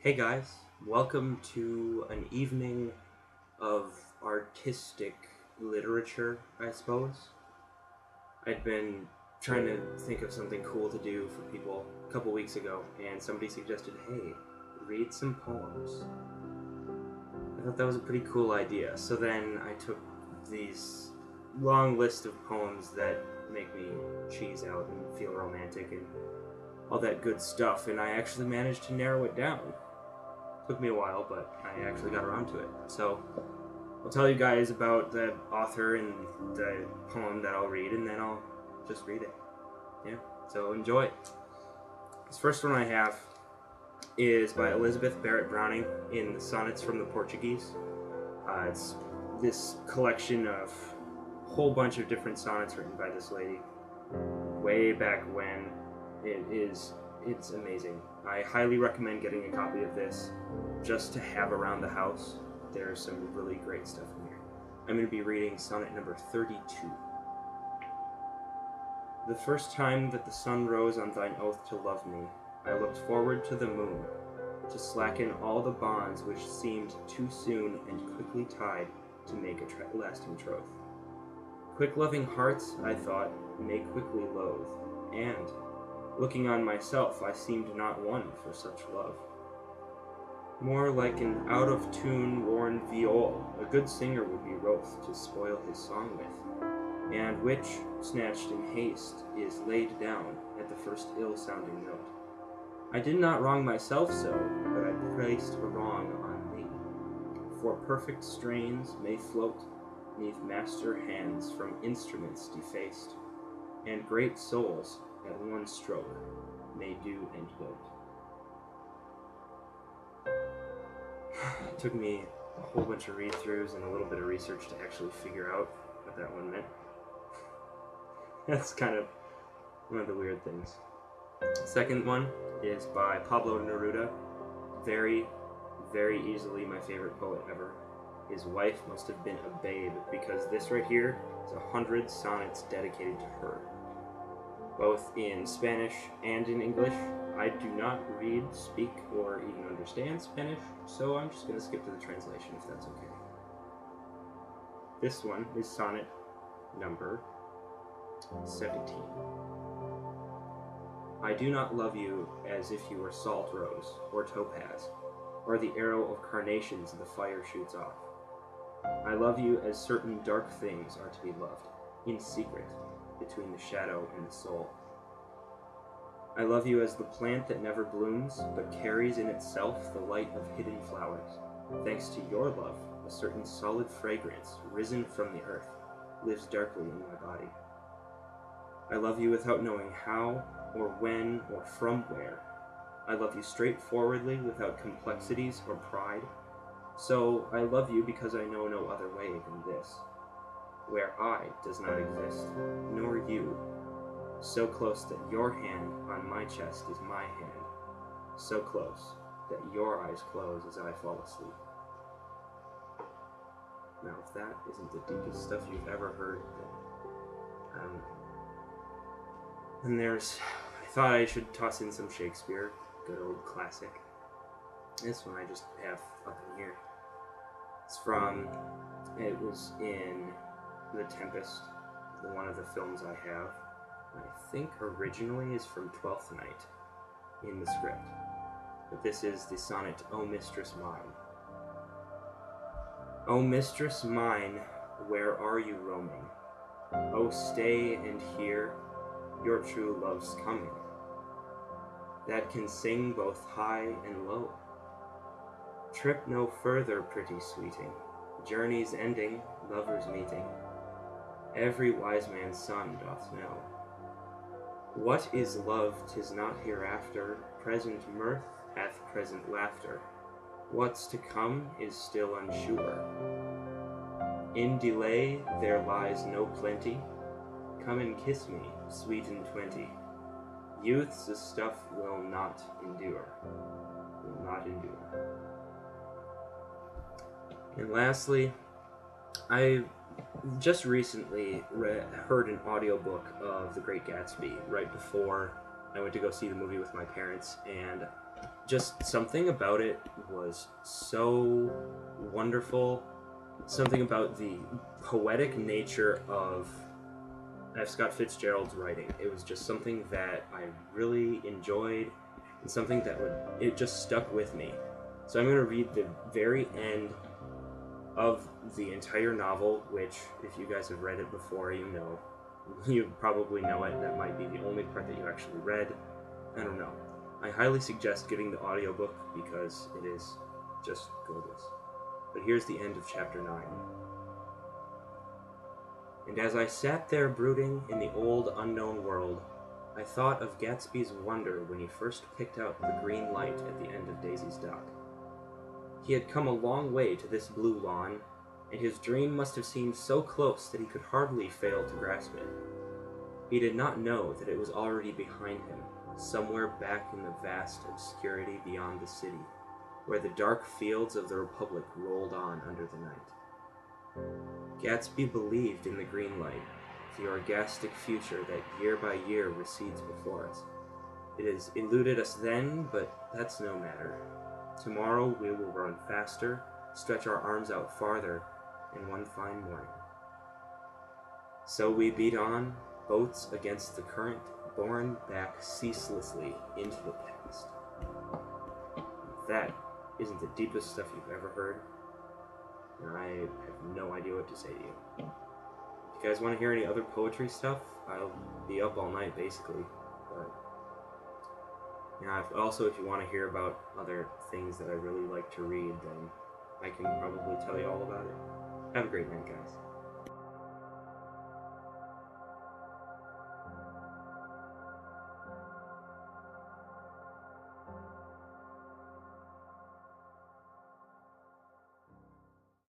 Hey guys, welcome to an evening of artistic literature, I suppose. I'd been trying to think of something cool to do for people a couple weeks ago, and somebody suggested, hey, read some poems. I thought that was a pretty cool idea, so then I took these long list of poems that make me cheese out and feel romantic and all that good stuff, and I actually managed to narrow it down. Took me a while, but I actually got around to it. So I'll tell you guys about the author and the poem that I'll read, and then I'll just read it. Yeah, so enjoy. This first one I have is by Elizabeth Barrett Browning in the Sonnets from the Portuguese. It's this collection of a whole bunch of different sonnets written by this lady way back when. It's amazing. I highly recommend getting a copy of this just to have around the house. There's some really great stuff in here. I'm going to be reading sonnet number 32. The first time that the sun rose on thine oath to love me, I looked forward to the moon, to slacken all the bonds which seemed too soon and quickly tied to make a lasting troth. Quick loving hearts, I thought, may quickly loathe, and looking on myself, I seemed not one for such love. More like an out-of-tune worn viol, a good singer would be wroth to spoil his song with, and which, snatched in haste, is laid down at the first ill-sounding note. I did not wrong myself so, but I placed a wrong on thee. For perfect strains may float neath master hands from instruments defaced, and great souls at one stroke may do and dote. It took me a whole bunch of read-throughs and a little bit of research to actually figure out what that one meant. That's kind of one of the weird things. The second one is by Pablo Neruda. Very, very easily my favorite poet ever. His wife must have been a babe, because this right here is 100 sonnets dedicated to her, both in Spanish and in English. I do not read, speak, or even understand Spanish, so I'm just going to skip to the translation if that's okay. This one is sonnet number 17. I do not love you as if you were salt rose, or topaz, or the arrow of carnations the fire shoots off. I love you as certain dark things are to be loved, in secret, between the shadow and the soul. I love you as the plant that never blooms, but carries in itself the light of hidden flowers. Thanks to your love, a certain solid fragrance, risen from the earth, lives darkly in my body. I love you without knowing how, or when, or from where. I love you straightforwardly, without complexities or pride. So I love you because I know no other way than this, where I does not exist, nor you, so close that your hand on my chest is my hand, so close that your eyes close as I fall asleep. Now, if that isn't the deepest stuff you've ever heard, then I don't know. And I thought I should toss in some Shakespeare, good old classic. This one I just have up in here. It was in The Tempest, one of the films I have. I think originally is from Twelfth Night in the script. But this is the sonnet, O Mistress Mine. O Mistress Mine, where are you roaming? O stay and hear your true love's coming, that can sing both high and low. Trip no further, pretty sweeting, journey's ending, lovers meeting. Every wise man's son doth know. What is love, 'tis not hereafter, present mirth hath present laughter. What's to come is still unsure. In delay there lies no plenty. Come and kiss me, sweet and 20. Youth's a stuff will not endure. Will not endure. And lastly, I just recently heard an audiobook of The Great Gatsby right before I went to go see the movie with my parents, and just something about it was so wonderful. Something about the poetic nature of F. Scott Fitzgerald's writing. It was just something that I really enjoyed, and something that it just stuck with me. So I'm going to read the very end of the entire novel, which, if you guys have read it before, you probably know it. That might be the only part that you actually read. I don't know. I highly suggest getting the audiobook because it is just gorgeous. But here's the end of chapter 9. And as I sat there brooding in the old unknown world, I thought of Gatsby's wonder when he first picked out the green light at the end of Daisy's dock. He had come a long way to this blue lawn, and his dream must have seemed so close that he could hardly fail to grasp it. He did not know that it was already behind him, somewhere back in the vast obscurity beyond the city, where the dark fields of the Republic rolled on under the night. Gatsby believed in the green light, the orgastic future that year by year recedes before us. It has eluded us then, but that's no matter. Tomorrow we will run faster, stretch our arms out farther, in one fine morning. So we beat on, boats against the current, borne back ceaselessly into the past. If that isn't the deepest stuff you've ever heard, and I have no idea what to say to you. If you guys want to hear any other poetry stuff, I'll be up all night basically. But yeah, if you want to hear about other things that I really like to read, then I can probably tell you all about it. Have a great night, guys.